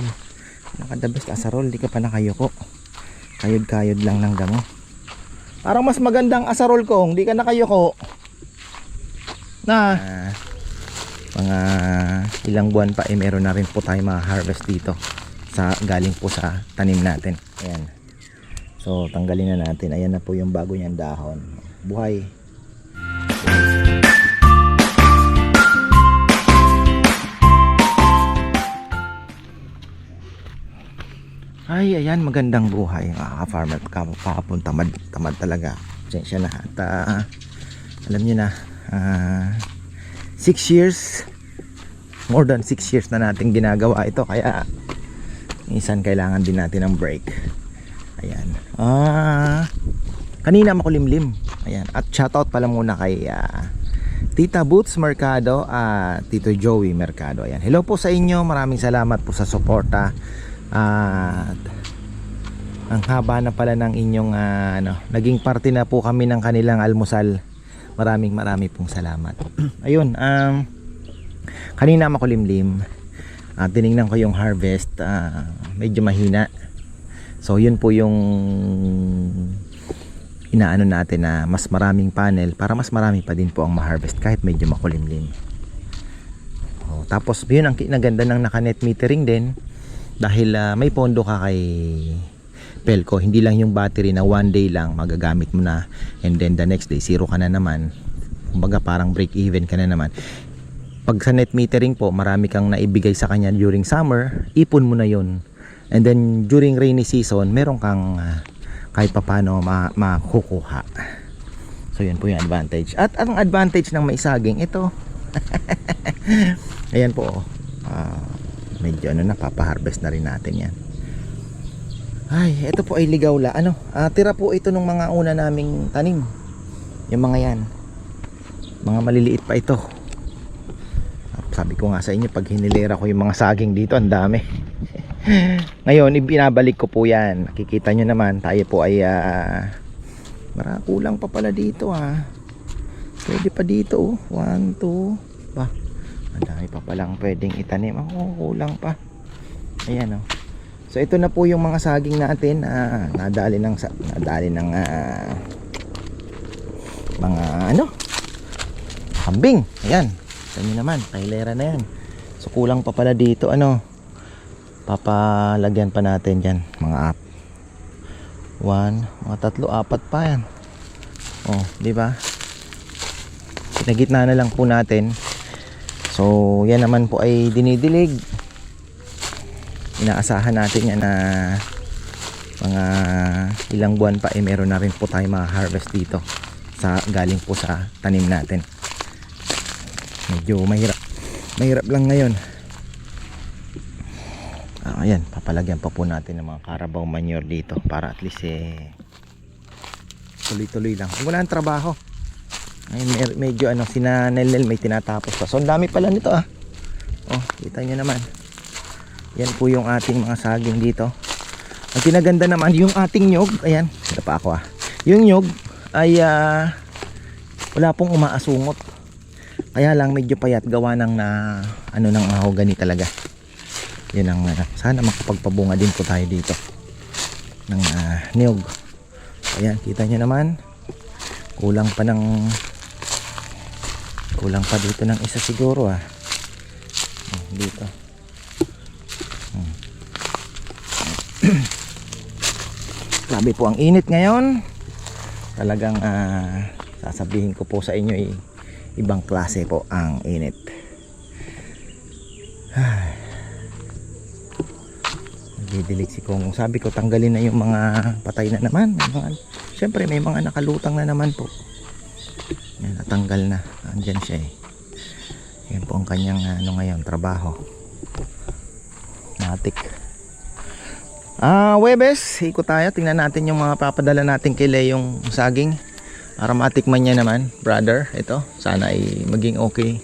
asarol. Pinaka the best asarol, di ka pa nakayuko. Kayod-kayod lang ng damo. Parang mas magandang asarol kung di ka nakayuko. Na mga ilang buwan pa meron na rin po tayo ma-harvest dito sa galing po sa tanim natin. Ayan. So tanggalin na natin. Ayan na po yung bago niyang dahon. Buhay. Ay, ayan, magandang buhay mga ka-farmer. Kahapon tamad talaga. Pasensya na. At alam niyo na, 6 years, more than 6 years na natin ginagawa ito. Kaya minsan kailangan din natin ng break. Ayan. Kanina makulimlim. Ayan. At shoutout pala muna kay Tita Boots Mercado at Tito Joey Mercado. Ayan. Hello po sa inyo. Maraming salamat po sa suporta. At ang haba na pala ng inyong naging parte na po kami ng kanilang almusal. Marami pong salamat. Ayun, kanina makulimlim. Tinignan ko yung harvest, medyo mahina. So yun po yung inaano natin na mas maraming panel para mas marami pa din po ang ma-harvest kahit medyo makulimlim. Tapos yun ang kinaganda ng naka-net metering din. Dahil may pondo ka kay Pelco, hindi lang yung battery na one day lang magagamit mo na and then the next day zero ka na naman. Kumbaga parang break even ka na naman. Pag sa net metering po, marami kang naibigay sa kanya during summer, ipon mo na yun. And then during rainy season, meron kang kahit papano makukuha. So yun po yung advantage. At ang advantage ng may saging, ito. Ayan po. Medyo napapaharvest na rin natin yan. Ay, ito po ay ligawla. Tira po ito ng mga una naming tanim. Yung mga yan. Mga maliliit pa ito. Sabi ko nga sa inyo, pag hinilera ko yung mga saging dito, ang dami. Ngayon, ibinabalik ko po yan. Nakikita nyo naman, tayo po ay kulang pa pala dito Pwede pa dito 1, 2 ba. Ang dami pa palang pwedeng itanim. Kulang pa. Ayan So ito na po yung mga saging natin. Nadali ng mga kambing. Ayan. Kami naman. Kailera na yan. So kulang pa pala dito. Papalagyan pa natin dyan. Mga 1, mga 3, 4 pa yan. Diba? Pinagitna na lang po natin. So yan naman po ay dinidilig. Inaasahan natin yan na mga ilang buwan pa meron na rin po tayo ma-harvest dito sa galing po sa tanim natin. Medyo mahirap lang ngayon. Ayan, papalagyan pa po natin ng mga Carabao manure dito para at least tuloy-tuloy lang. Wala ang trabaho. Ay, medyo sina Nel may tinatapos pa. So ang dami pala nito kita nyo naman. Yan po yung ating mga saging dito. Ang kinaganda naman yung ating nyog. Ayan, ito pa ako yung nyog ay wala pong umaasungot. Kaya lang medyo payat gawa ng ng mahogany talaga. Yan ang sana makapagpabunga din po tayo dito ng nyog. Ayan, kita nyo naman. Kulang pa dito ng isa siguro dito. Grabe po ang init ngayon. Talagang sasabihin ko po sa inyo ibang klase po ang init. Didilig si Kong. Sabi ko tanggalin na yung mga patay na naman. Siyempre may mga nakalutang na naman po. Yan, natanggal na. Andyan siya Yan po ang kanyang ngayon, trabaho. Matik. Webes, ikot tayo. Tingnan natin yung mga papadala natin kay Leong saging. Para matikman niya naman, brother. Ito, sana ay maging okay.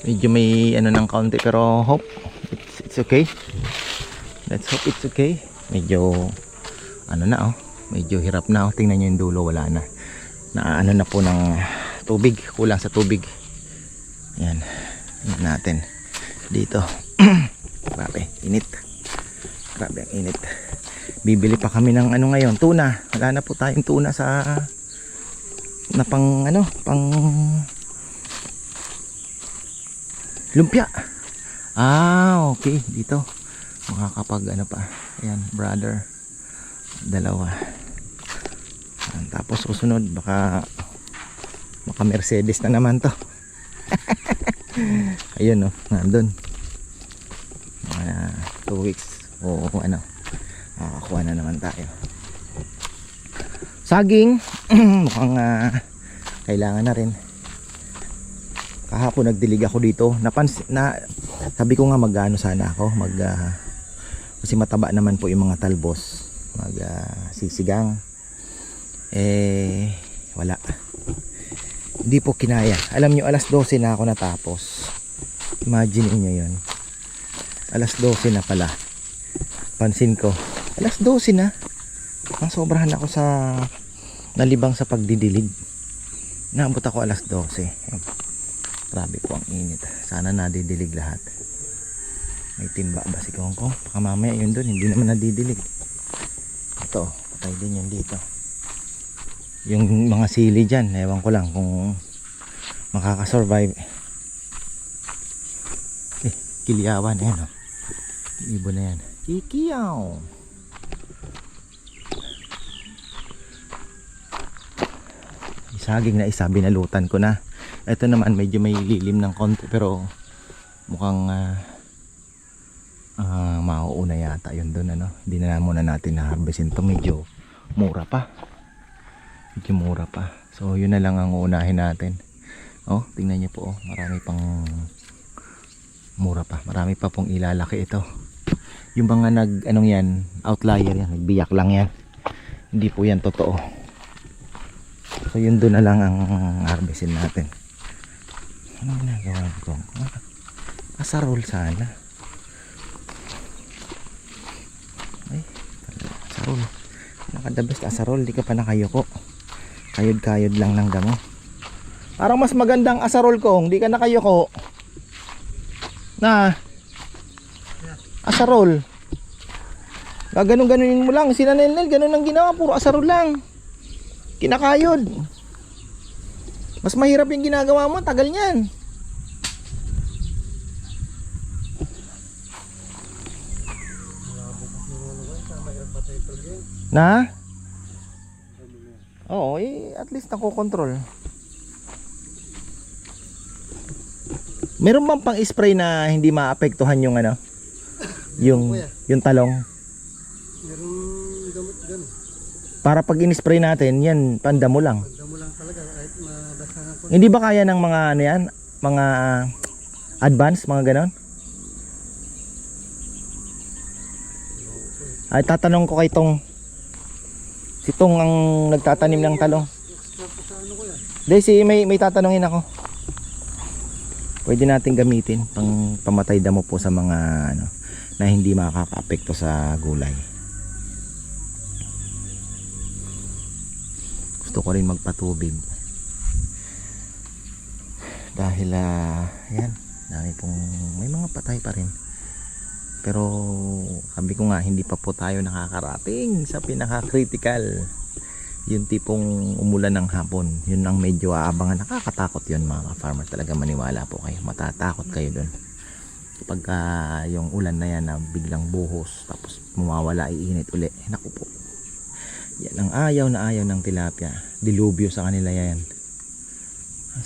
Medyo may ng kaunti pero hope it's okay. Let's hope it's okay. Medyo medyo hirap na. Tingnan nyo yung dulo, wala na. Na po ng tubig, kulang sa tubig. Yan natin dito. Grabe, init. Grabe ang init. Bibili pa kami ng ano ngayon, tuna. Wala na po tayong tuna sa na pang ano, pang lumpia. Okay, dito makakapag ano pa. Ayan, brother. Dalawa. Tapos susunod baka Mercedes na naman to. Ayun oh, nandun. 2 weeks o ano, makakuha na naman tayo. Saging mukhang kailangan na rin. Kahapon nagdilig ako dito, sabi ko nga magano sana ako kasi mataba naman po yung mga talbos, sisigang. Wala, hindi po kinaya. Alam nyo, alas 12 na ako natapos. Imagine nyo yun, alas 12 na pala. Pansin ko alas 12 na. Sobrahan ako sa nalibang sa pagdidilig. Naabot ako alas 12. Grabe po ang init. Sana nadidilig lahat. May timba ba si Kongkong? Baka mamaya yun dun, hindi naman nadidilig. Ito, patay din yun dito. Yung mga sili dyan, ewan ko lang kung makakasurvive. Kiliyawan, ayan o. Ibon na yan. Kikiyaw. Saging na isa, binalutan ko na. Ito naman medyo may lilim ng konti, pero mukhang mauuna yata yun doon, ano. Hindi na muna natin na-harvestin to. Medyo mura pa. So yun na lang ang uunahin natin. Tingnan niyo po, marami pang mura pa. Marami pa pong ilalaki ito. Yung mga outlier yan, nagbiyak lang yan. Hindi po yan totoo. So yun doon na lang ang harvestin natin. Ano ginagawa ko? Asarol sana. Ay, asarol. The best asarol, di ka pa nakayoko. Kayod-kayod lang ng damo. Parang mas magandang asarol ko, hindi ka nakayoko. Asarol. Ganun-ganunin mo lang. Sina Nel, ganun ang ginawa, puro asarol lang. Kinakayod. Mas mahirap yung ginagawa mo, tagal niyan. Oo, at least nakokontrol. Meron bang pang spray na hindi maapektuhan yung yung talong? Meron gamot dyan. Para pag in-spray natin, yan, pandamo lang. Pandamo lang talaga, kahit mabasahan ko. Hindi ba kaya ng mga mga advance, mga ganon? Ay, tatanong ko kay Tong. Si Tong ang nagtatanim ng talong. May tatanungin ako. Pwede natin gamitin pang pamatay damo po sa mga na hindi makaka-apekto sa gulay. Gusto ko rin magpatubig dahil yan, may mga patay pa rin, pero sabi ko nga, hindi pa po tayo nakakarating sa pinaka-critical, yung tipong umulan ng hapon. Yun ang medyo aabangan. Nakakatakot yun mga farmer, talaga maniwala po kayo, matatakot kayo dun pagka yung ulan na yan na biglang buhos tapos mawawala, iinit uli. Naku po, yan ang ayaw ng tilapia. Dilubyo sa kanila yan.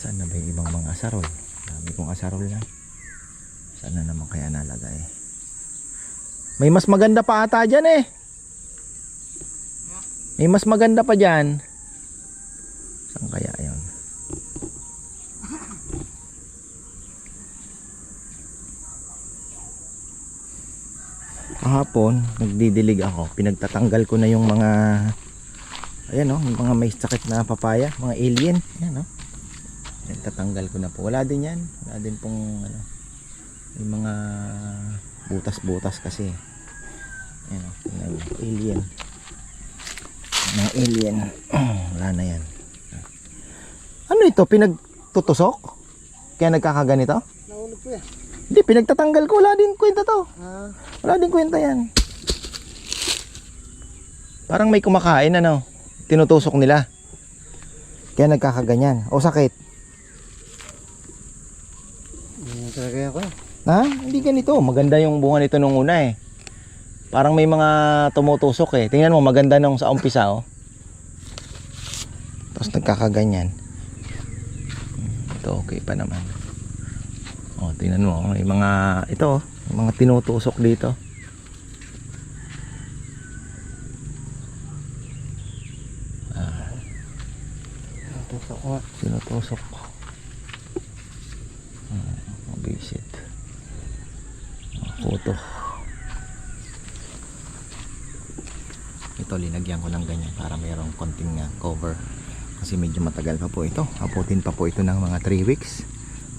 Saan na ba yung ibang mga asarol? Dami kong asarol na. Saan na naman kaya nalagay? May mas maganda pa ata dyan eh. May mas maganda pa dyan. Saan kaya yun? Kahapon nagdidilig ako, pinagtatanggal ko na yung mga ayan yung mga may sakit na papaya, mga alien. Ayan nagtatanggal ko na po. Wala din yan, wala din pong yung mga butas-butas kasi. Ayan alien, mga alien. Wala na yan. Ano ito, pinagtutusok? Kaya nagkakaganito? Nahulog ko yan. Hindi, pinagtatanggal ko. Wala din kwenta to. Wala din kwenta yan. Parang may kumakain ano. Tinutusok nila. Kaya nagkakaganyan. O sakit. Ganyan talaga ako. Ha? Hindi ganito. Maganda yung bunga nito nung una eh. Parang may mga tumutusok eh. Tingnan mo, maganda nung sa umpisa oh. Tapos nagkakaganyan. Ito okay pa naman. Oh, tingnan mo, may mga ito, may mga tinutusok dito. Tusok ko. Tinutusok. Visit. Photo. Ito linagyan ko ng ganyan para mayroong konting cover. Kasi medyo matagal pa po ito. Abutin pa po ito ng mga 3 weeks.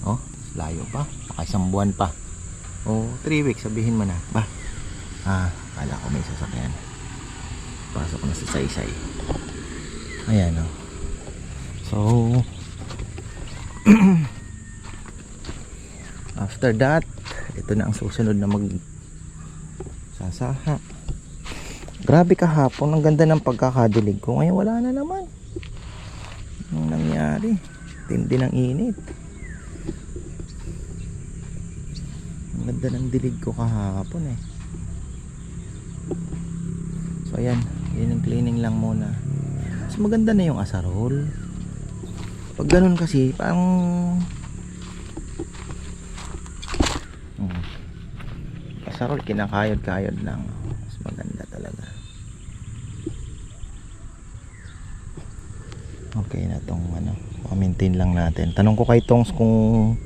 Oh, layo pa. Baka isang buwan pa. Oh, 3 weeks sabihin mo na. Ba? Kala ko may sasakyan. Pasok na sa saysay. Ayan oh. So after that, ito na ang susunod na sasaha. Grabe kahapon, ang ganda ng pagkakadilig ko. Ngayon wala na naman. Anong nangyari? Tindi ng init. Ang ganda ng dilig ko kahapon eh. So ayan, cleaning lang muna. Mas maganda na yung asarol. Pag ganun kasi, parang asarol, kinakayod-kayod lang. Mas maganda talaga. Okay na tong maintain lang natin. Tanong ko kay Tongs kung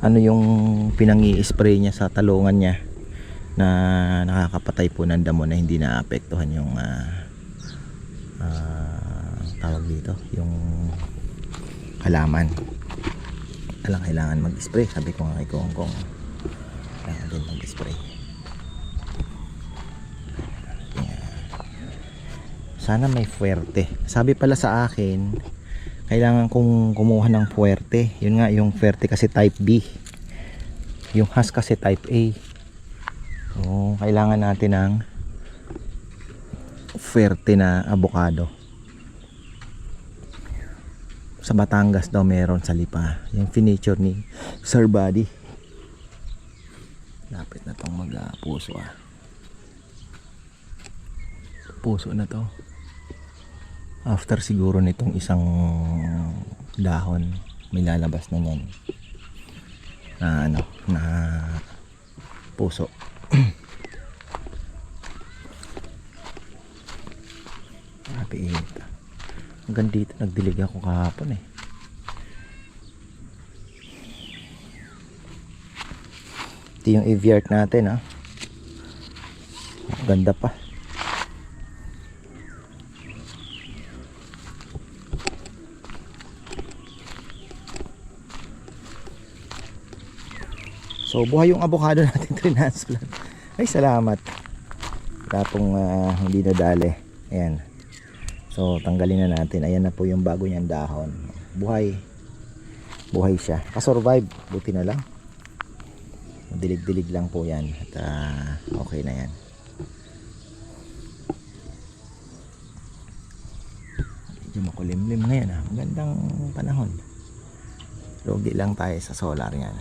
ano yung pinangi-spray niya sa talungan niya na nakakapatay po ng damo na hindi naapektuhan yung tawag dito, yung halaman. Kailangan mag-spray. Sabi ko nga kay Kongkong, kailangan din mag-spray. Sana may fuerte. Sabi pala sa akin, kailangan kong kumuha ng fuerte. Yun nga, yung fuerte kasi type B. Yung Hass kasi type A. So, kailangan natin ng fuerte na avocado. Sa Batangas daw meron sa Lipa. Yung finiture ni Sir Buddy. Lapit na tong mag-puso Puso na to. After siguro nitong isang dahon, may lalabas na niyan na puso. Grabe init. Hanggang dito nagdilig ako kahapon eh. Ito yung aviart natin ganda pa. So buhay yung avocado natin transplant. Ay salamat. Tapong hindi nadali. Ayan. So tanggalin na natin. Ayan na po yung bago niyang dahon. Buhay. Buhay siya. Kasurvive. Buti na lang. Dilig-dilig lang po yan. At okay na yan. Medyo makulimlim ngayon Magandang panahon. Lugi lang tayo sa solar yan.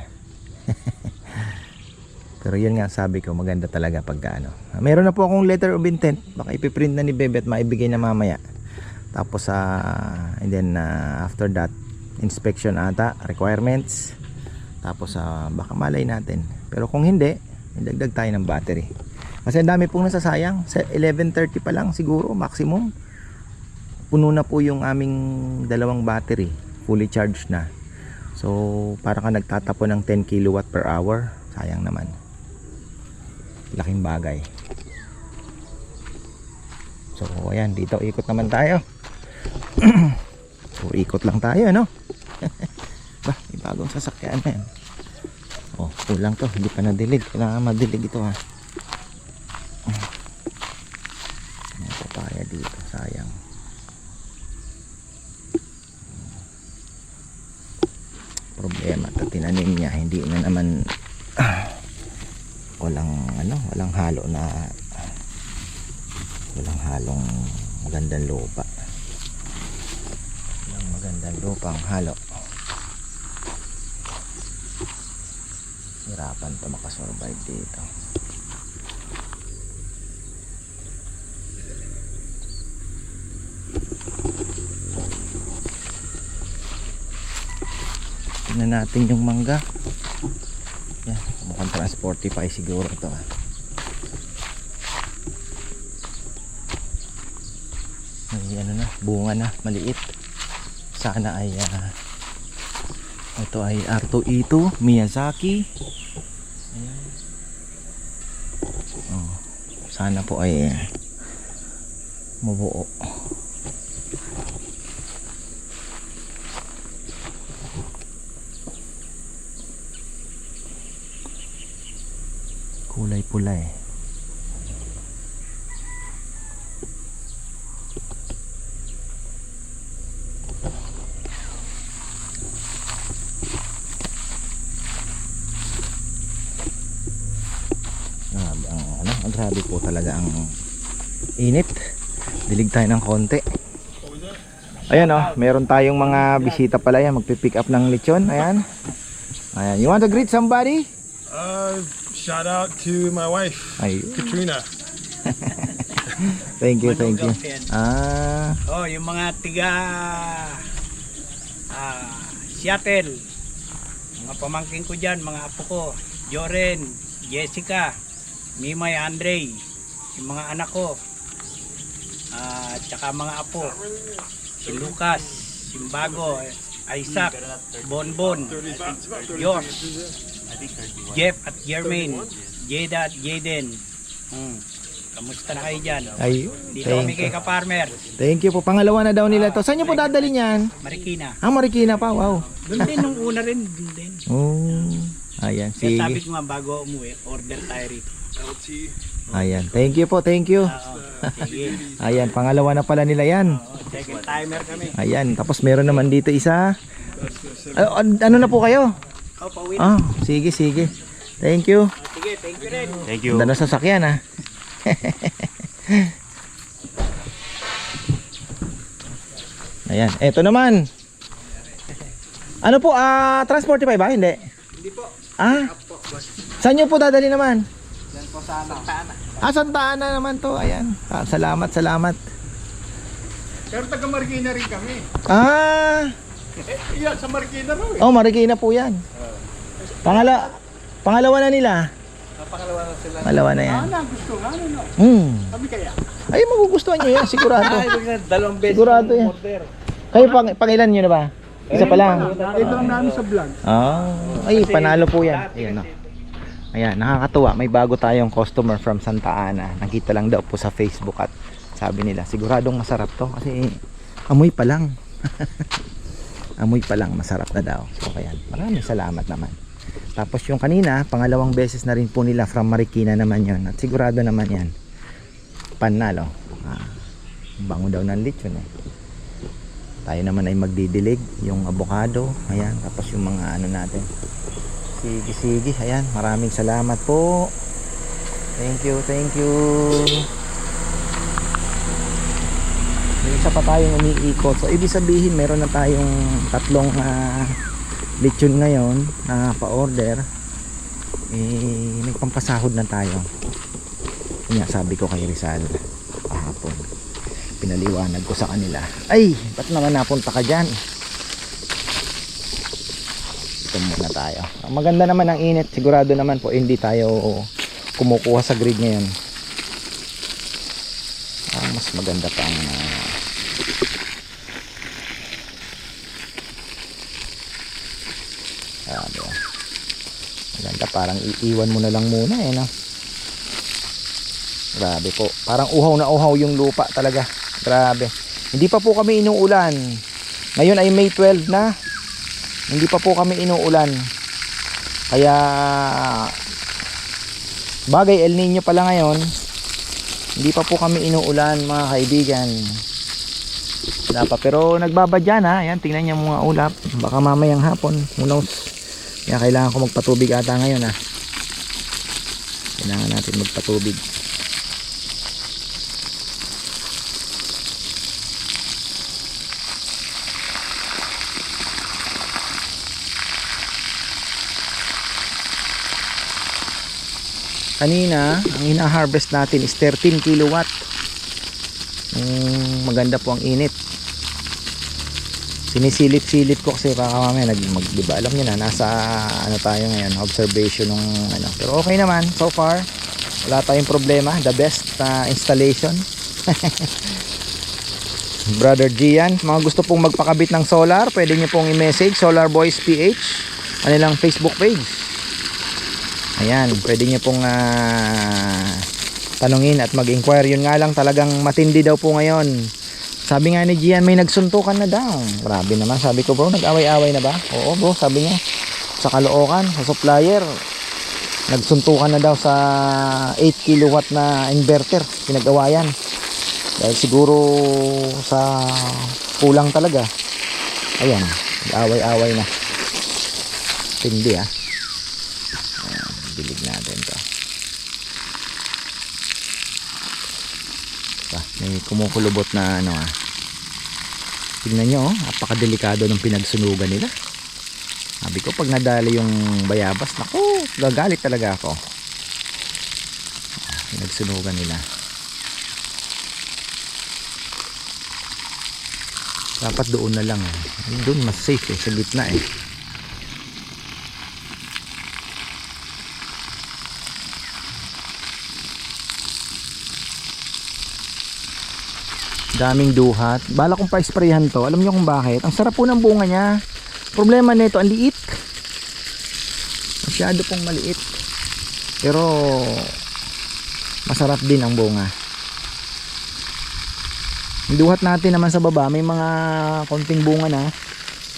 Pero yun nga sabi ko, maganda talaga pagka meron na po akong letter of intent. Baka ipiprint na ni Bebe at maibigay na mamaya. Tapos and then after that, inspection ata, requirements. Tapos baka malay natin. Pero kung hindi, idagdag tayo ng battery. Kasi ang dami pong nasasayang. Sa 11:30 pa lang siguro maximum. Puno na po yung aming dalawang battery. Fully charged na. So para ka nagtatapon ng 10 kilowatt per hour. Sayang naman. Laking bagay. So ayan, dito ikot naman tayo. So ikot lang tayo Bah, may bagong sasakyan na yan. Oh, kulang to, hindi pa nadilig. Kailangan madilig ito May papaya dito, sayang. Problema, tinanim niya, hindi na naman walang halong magandang lupa. Ang magandang lupang halo. Hirapan to makasurvive dito. Tingnan natin yung mangga. Yan, mukhang transportify siguro ito ah. May ano na, bunga na, maliit. Sana ay ito ay R2E2 Miyazaki. Ayan. Oh, sana po ay mabuo. Kulay pula eh. Grabe po talaga ang init. Dilig tayo ng konti. Ayan oh, meron tayong mga bisita pala yan. Magpipick up ng lechon. Ayan. Ayan. You want to greet somebody? Shout out to my wife, Ay. Katrina. Thank you, thank you. Oh, yung mga tiga Seattle. Mga pamangkin ko diyan, mga apo ko, Joren, Jessica, Mimay, Andre, yung mga anak ko. Tsaka mga apo. Si Lucas, si Bago, Isaac, Bonbon, Josh, Jeff at Jermaine, Jeda at Jaden. Kamusta na kayo dyan? Ay, Dito kami kay Ka-Farmer, thank you po. Pangalawa na daw nila to. Saan nyo po dadali niyan? Marikina. Marikina pa. Wow. Doon din nung una rin, doon din. Oh. Ayan, Kaya sabi sige. ko nga bago umuwi, order tayo rito. Ayan, thank you po, thank you. Sige. Ayan, pangalawa na pala nila yan. Second timer kami. Ayan, tapos meron naman dito isa. Ano na po kayo? Pauwi Ah, na. sige, sige. Thank you. Sige, thank you rin. Thank you. Ganda ng sasakyan ah. Ayan, eto naman. Ano po, Transportify ba? Hindi. Hindi po. Saan nyo po dadali naman? Yan po sa Santa Ana. Santa Ana naman to. Ayan. Salamat, salamat. Pero taga Marikina rin kami. Yan, sa Marikina raw eh. Oh, Marikina po yan. Pangalawa na nila. Pangalawa na sila. Pangalawa na yan. Gusto nga, ano? Kami kaya? Ay, magugustuhan nyo yan, sigurado. Dalawang beses. Sigurado yan. Order. Kayo pangilan nyo na ba? Isa pa lang. Ito lang namin sa vlog. Ay, panalo po yan. Ayan, no. Ayan, nakakatuwa. May bago tayong customer from Santa Ana. Nakita lang daw po sa Facebook at sabi nila, siguradong masarap to kasi amoy pa lang. Amoy pa lang, masarap na daw. So, ayan, maraming salamat naman. Tapos yung kanina, pangalawang beses na rin po nila from Marikina naman yon. At sigurado naman yan. Panalo. Bango daw ng lechon eh. Tayo naman ay magdidilig. Yung avocado. Ayan. Tapos yung mga ano natin. Sige, sige. Ayan. Maraming salamat po. Thank you, thank you. May isa pa tayong umiikot. So, ibig sabihin, meron na tayong tatlong lechon ngayon na pa-order. May pampasahod na tayo. Kanya sabi ko kay Rizal kahapon, pinaliwanag ko sa kanila, ay ba't naman napunta ka dyan? Ito muna tayo. Maganda naman ang init, sigurado naman po hindi tayo kumukuha sa grid ngayon. Mas maganda pa ang maganda, parang iiwan mo na lang muna eh, no? Grabe po, parang uhaw na uhaw yung lupa talaga. Grabe, hindi pa po kami inuulan. Ngayon ay May 12 na, hindi pa po kami inuulan. Kaya bagay, El Nino pala ngayon. Hindi pa po kami inuulan mga kaibigan. Wala pa, pero nagbabadya na. Ayan, tingnan niyo mga ulap. Baka mamayang hapon, who knows. Kaya kailangan ko magpatubig ata ngayon Kailangan natin magpatubig. kanina ang ina-harvest natin is 13 kilowatt. Maganda po ang init. Sinisilip-silip ko kasi baka mamaya diba, alam niyo na nasa ano tayo ngayon, observation ng ano. Pero okay naman so far. Wala tayong problema. The best installation. Brother Gian, mga gusto pong magpakabit ng solar, pwede niyo pong i-message Solar Boys PH, kanilang Facebook page. Ayan, pwede niyo pong tanungin at mag-inquire. Yun nga lang, talagang matindi daw po ngayon. Sabi nga ni Gian, may nagsuntukan na daw. Grabe naman, sabi ko bro, nag-away-away na ba? Oo bro, sabi niya, sa Caloocan, sa supplier, nagsuntukan na daw sa 8 kilowatt na inverter, pinag-awayan. Dahil siguro sa kulang talaga. Ayan, nag-away-away na. Tindi ah. Ayan, bilig natin to. May kumukulubot na ano ah. Tingnan nyo oh, napakadelikado ng pinagsunugan nila. Sabi ko pag nadali yung bayabas, naku, gagalit talaga ako. Pinagsunugan nila. Dapat doon na lang eh. Doon mas safe eh, sa gitna eh. Daming duhat. Bala kong pa-sprayhan to. Alam niyo kung bakit? Ang sarap po ng bunga niya. Problema nito, ang liit. Masyado pong maliit. Pero masarap din ang bunga. Yung duhat natin naman sa baba, may mga konting bunga na.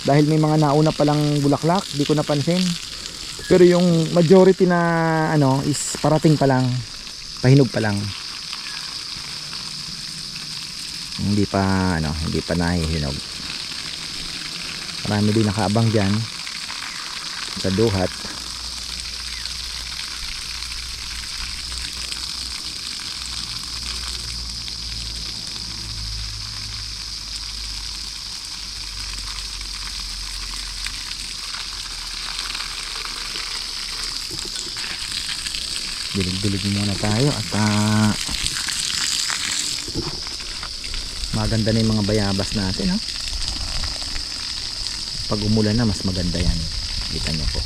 Dahil may mga nauna palang bulaklak, di ko napansin. Pero yung majority na ano is parating pa lang. Pahinog pa lang. Hindi pa nahihinog. Marami din nakaabang dyan sa duhat. Dilig-dilig muna tayo at maganda na yung mga bayabas natin, no? Pag umulan na mas maganda yan. Kita nyo po.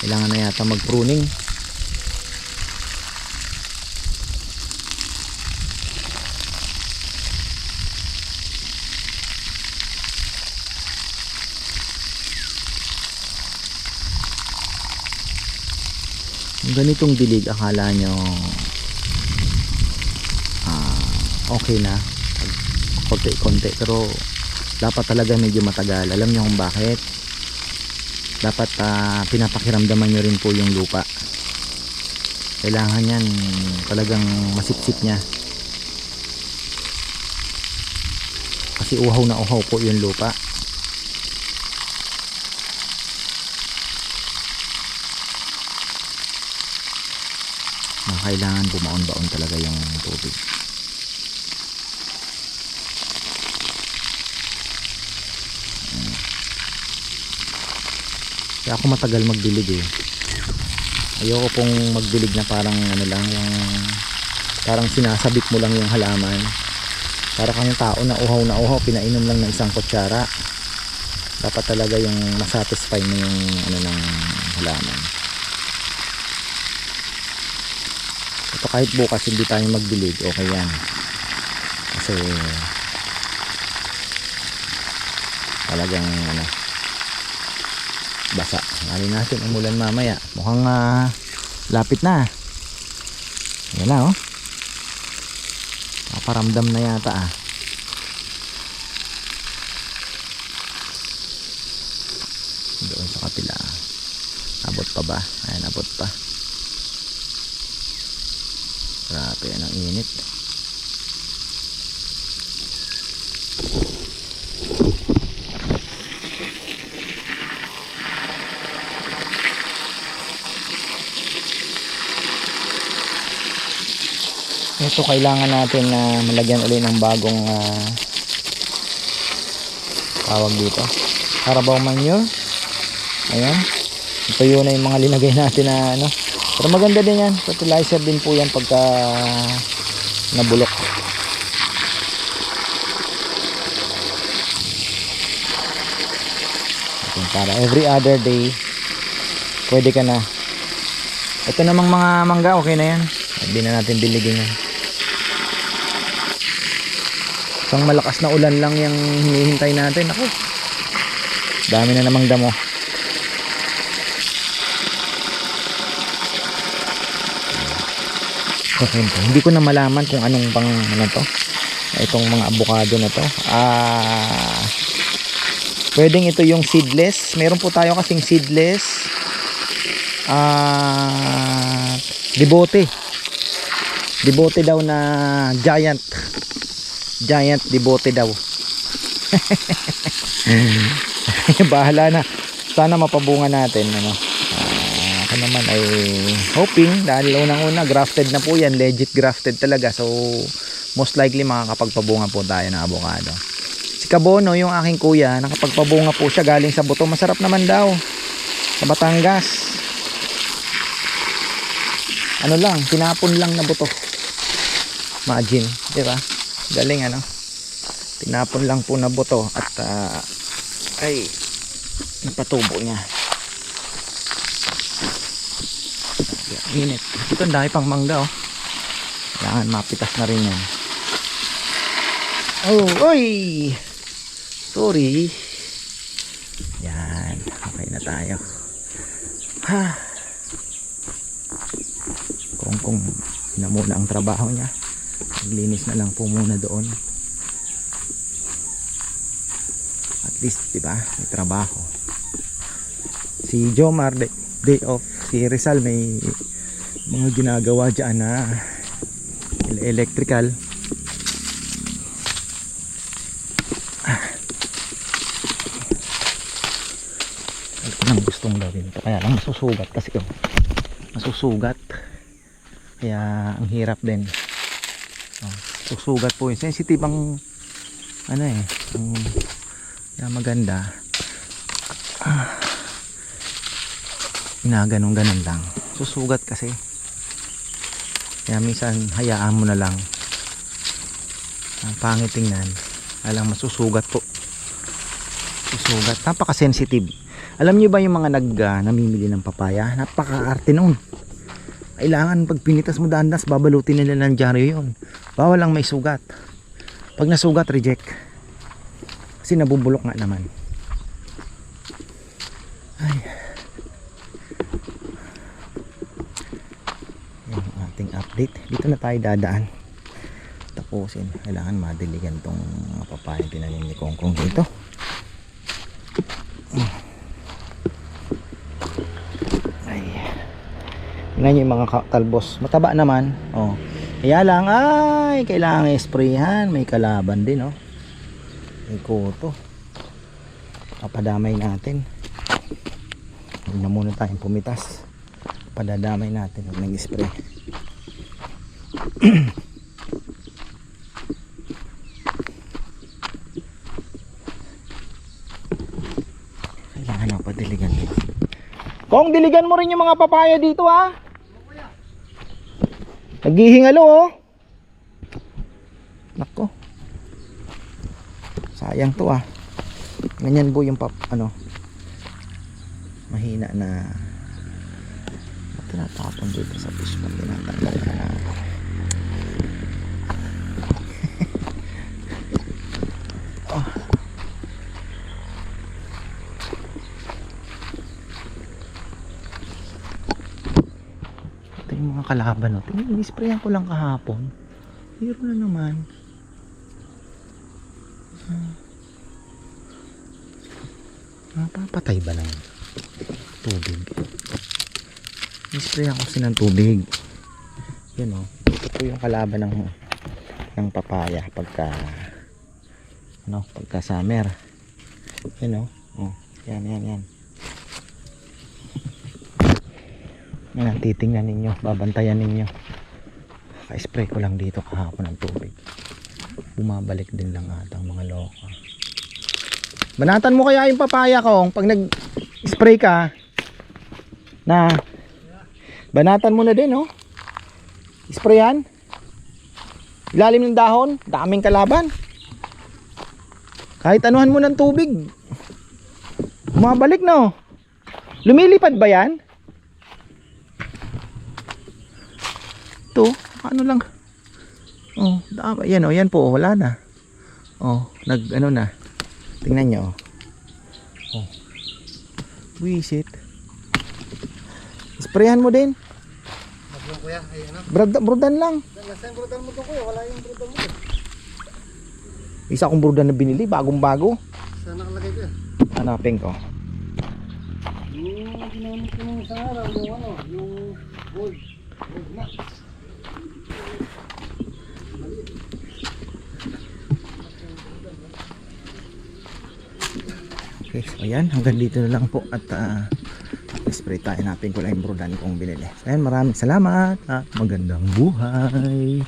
Kailangan na yata mag pruning. Ganitong dilig akala nyo okay na konti-konti, pero dapat talaga medyo matagal. Alam nyo kung bakit? Dapat pinapakiramdaman nyo rin po yung lupa. Kailangan yan talagang masipsip nya, kasi uhaw na uhaw po yung lupa. Kailangan bumaon-baon talaga yung tubig. Kaya ako matagal magdilig eh. Ayoko pong magdilig na parang ano lang, yung parang sinasabit mo lang yung halaman. Para kang tao na uhaw, pinainom lang ng isang kutsara. Dapat talaga yung masatisfy mo yung ano ng halaman. Ito kahit bukas hindi tayo magdilig, okay yan. Kasi talagang ano, basa. Hali natin umulan mamaya. Mukhang lapit na. Yan na oh. Paparamdam na yata ah. Doon sa kapila. Abot pa ba? Ayan, abot pa. Grabe yan ang init. Ito kailangan natin na malagyan ulit ng bagong tawag dito, Carabao manure. Ayan. Ito yun na yung mga linagay natin na ano. Pero maganda din yan. Fertilizer din po yan pagka nabulok. Ayan, para every other day pwede ka na. Ito namang mga mangga, okay na yan. Hindi na natin diligin yan. Isang malakas na ulan lang yung hinihintay natin. Ako, dami na namang damo. Okay, hindi ko na malaman kung anong pang ano to. Itong mga avocado na to. Pwedeng ito yung seedless. Meron po tayo kasing seedless. Debote. Debote daw na giant. Giant debote daw. Bahala na. Sana mapabunga natin ano. Ako naman ay hoping dahil unang-una grafted na po yan, legit grafted talaga. So most likely makakapagpabunga po tayo ng avocado. Si Kabono, yung aking kuya, nakapagpabunga po siya galing sa buto. Masarap naman daw. Sa Batangas. Ano lang, tinapon lang na buto. Imagine, di ba? Galing ano. Tinapon lang po na buto at ay napatubo niya. Init. Ito ang dami pang mangga oh. Kailangan mapitas na rin yan. Oh, oy! Sorry. Yan. Okay na tayo. Ha. Kung na muna ang trabaho niya. Maglinis na lang po muna doon. At least, di ba? May trabaho. Si Jomar, day off. Si Rizal, may mga ginagawa dyan na electrical. Ano ko nang gustong gawin ito. Kaya lang masusugat kasi ito. Masusugat. Kaya ang hirap din. Susugat po yun. Sensitive ang ano eh. Kaya maganda. Ganun lang. Susugat kasi. Kaya minsan hayaan mo na lang. Ang pangit tingnan. Alang masusugat po. Susugat. Napaka-sensitive. Alam niyo ba yung mga namimili ng papaya? Napaka-arte nun. Kailangan pag pinitas mo daandas, babalutin nila ng dyaryo yun. Bawal lang may sugat. Pag nasugat, reject. Kasi nabubulok nga naman. Ay. Yan ang ating update. Dito na tayo dadaan. Tapusin. Kailangan madiligan tong mga papaya tinanim ni Kongkong dito. Tingnan nyo yung mga talbos. Mataba naman. Oh. Kaya lang, ay, kailangan i-sprayhan. May kalaban din, oh. May kuto. Papadamay natin. Huwag na muna tayong pumitas. Padadamay natin huwag nag-spray. Kailangan na padiligan dito. Kung diligan mo rin yung mga papaya dito, ha? Naghihingalo oh. Nako. Sayang to ah. Ganyan po yung mahina na tinatapon dito sa pispan. Tinatanggal na oh. Yung mga kalaban no. Ini-sprayan ko lang kahapon. Hero na naman. Napapatay ba ng tubig? Ini-sprayan ko ng tubig. Yan o. Ito yung kalaban ng papaya pagka pagka summer. Yan o. Oh, yan. Yan, titingnan ninyo, babantayan ninyo. Ka-spray ko lang dito kahapon ng tubig. Bumabalik din lang ata ang mga loka. Banatan mo kaya yung papaya ko pag nag-spray ka. Na banatan mo na din, oh. Sprayan. Ilalim ng dahon, daming kalaban. Kahit anuhan mo ng tubig, bumabalik, no. Lumilipad ba yan? Ito, ano lang. Oh, yan, oh, yan po, wala na. Oh, ano na. Tingnan nyo. Oh. Wisit. Sprayan mo din. Yung kuya, ay ano? Brudan lang. Nasa yung brudan mo to kuya, wala yung brudan mo. Isa akong brudan na binili, bagong-bago. Saan nakalagay ko? Hanapin ko. Yung ginamit ko nung isang araw, yung ano, yung gold. Gold na. Okay, so ayan, hanggang dito na lang po at spray tayo, hanapin ko lang yung brudan kong binili. So ayan, maraming salamat at magandang buhay.